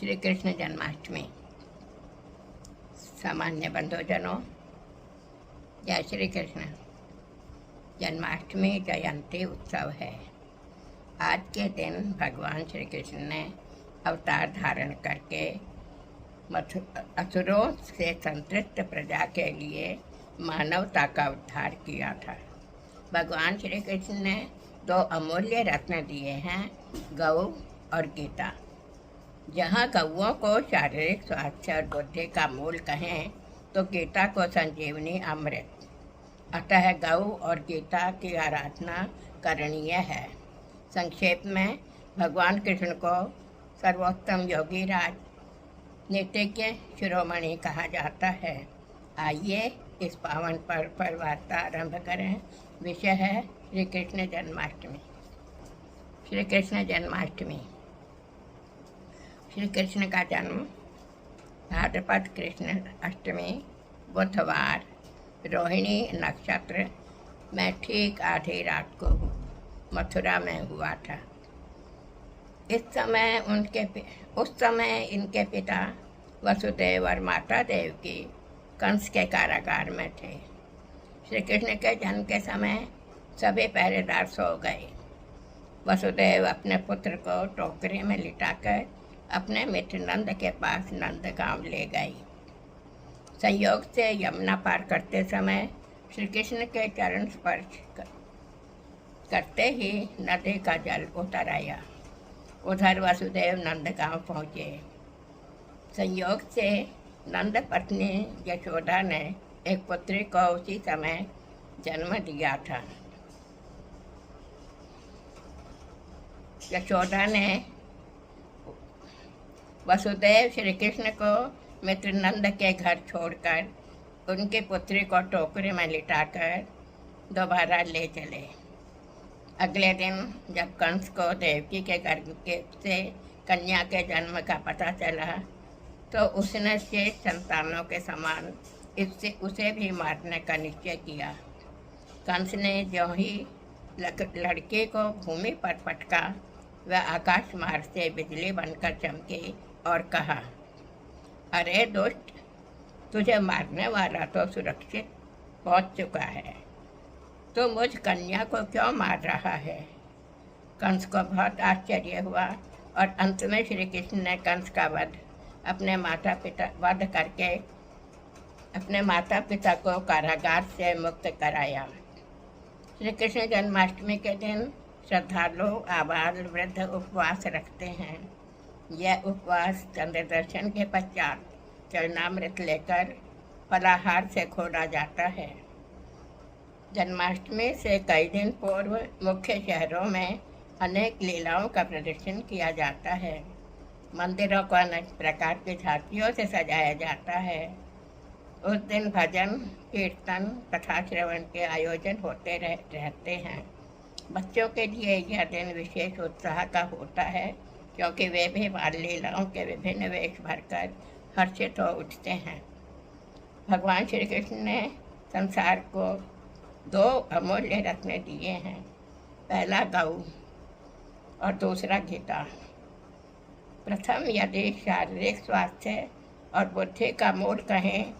श्री कृष्ण जन्माष्टमी। सामान्य बंधुजनों, जय श्री कृष्ण। जन्माष्टमी जयंती उत्सव है। आज के दिन भगवान श्री कृष्ण ने अवतार धारण करके असुरों से संतृप्त प्रजा के लिए मानवता का उद्धार किया था। भगवान श्री कृष्ण ने 2 अमूल्य रत्न दिए हैं, गौ और गीता। जहाँ गौओं को शारीरिक स्वास्थ्य और बुद्धि का मूल कहें तो गीता को संजीवनी अमृत। अतः गौ और गीता की आराधना करणीय है। संक्षेप में भगवान कृष्ण को सर्वोत्तम योगी राज, नित्यज्ञ, शिरोमणि कहा जाता है। आइए इस पावन पर्व पर वार्ता आरंभ करें। विषय है श्री कृष्ण जन्माष्टमी। श्री कृष्ण जन्माष्टमी। श्री कृष्ण का जन्म भाद्रपद कृष्ण अष्टमी बुधवार रोहिणी नक्षत्र में ठीक आधी रात को मथुरा में हुआ था। उस समय इनके पिता वसुदेव और माता देवकी कंस के कारागार में थे। श्री कृष्ण के जन्म के समय सभी पहरेदार सो गए। वसुदेव अपने पुत्र को टोकरी में लिटाकर अपने मित्र नंद के पास नंदगांव ले गई। संयोग से यमुना पार करते समय श्री कृष्ण के चरण स्पर्श करते ही नदी का जल उतर आया। उधर वसुदेव नंदगांव पहुँचे। संयोग से नंद पत्नी यशोदा ने एक पुत्री को उसी समय जन्म दिया था। यशोदा ने वसुदेव श्री कृष्ण को मित्र नंद के घर छोड़कर उनकी पुत्री को टोकरी में लिटाकर दोबारा ले चले। अगले दिन जब कंस को देवकी के गर्भ से कन्या के जन्म का पता चला तो उसने शेष संतानों के समान उसे भी मारने का निश्चय किया। कंस ने जो ही लड़के को भूमि पर पटका, वह आकाश मार्ग से बिजली बनकर चमकी और कहा, अरे दुष्ट, तुझे मारने वाला तो सुरक्षित पहुंच चुका है, तो मुझ कन्या को क्यों मार रहा है। कंस को बहुत आश्चर्य हुआ और अंत में श्री कृष्ण ने कंस का वध करके अपने माता पिता को कारागार से मुक्त कराया। श्री कृष्ण जन्माष्टमी के दिन श्रद्धालु आबाल वृद्ध उपवास रखते हैं। यह उपवास चंद्र दर्शन के पश्चात चरणामृत लेकर फलाहार से खोला जाता है। जन्माष्टमी से कई दिन पूर्व मुख्य शहरों में अनेक लीलाओं का प्रदर्शन किया जाता है। मंदिरों को अनेक प्रकार की झांकियों से सजाया जाता है। उस दिन भजन, कीर्तन, कथा श्रवण के आयोजन होते रहते हैं। बच्चों के लिए यह दिन विशेष उत्साह का होता है, क्योंकि वे भी बाल लीलाओं के विभिन्न वेश भरकर हर्षित हो उठते हैं। भगवान श्री कृष्ण ने संसार को 2 अमूल्य रत्न दिए हैं, पहला गौ और दूसरा गीता। प्रथम यदि शारीरिक स्वास्थ्य और बुद्धि का मूल कहें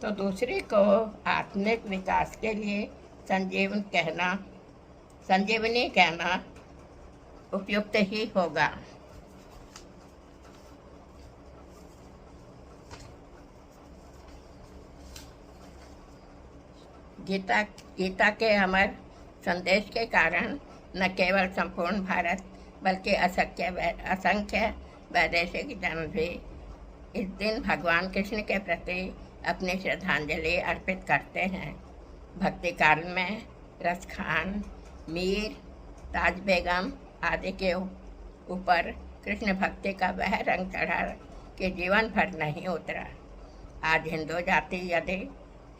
तो दूसरी को आत्मिक विकास के लिए संजीवनी कहना उपयुक्त ही होगा। गीता के अमर संदेश के कारण न केवल संपूर्ण भारत बल्कि असंख्य वैदेशिक जन भी इस दिन भगवान कृष्ण के प्रति अपनी श्रद्धांजलि अर्पित करते हैं। भक्ति काल में रसखान, मीर, ताज बेगम आदि के ऊपर कृष्ण भक्ति का वह रंग चढ़ा कि जीवन भर नहीं उतरा। आज हिंदू जाति यदि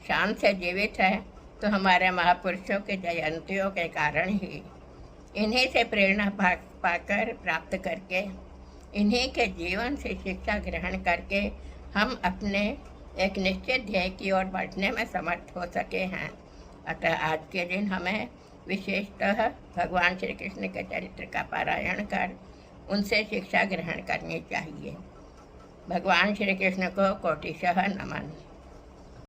शान से जीवित है तो हमारे महापुरुषों के जयंतियों के कारण ही। इन्हीं से प्रेरणा पाकर प्राप्त करके, इन्हीं के जीवन से शिक्षा ग्रहण करके हम अपने एक निश्चित ध्येय की ओर बढ़ने में समर्थ हो सके हैं। अतः आज के दिन हमें विशेषतः भगवान श्री कृष्ण के चरित्र का पारायण कर उनसे शिक्षा ग्रहण करनी चाहिए। भगवान श्री कृष्ण को कोटिशः नमन।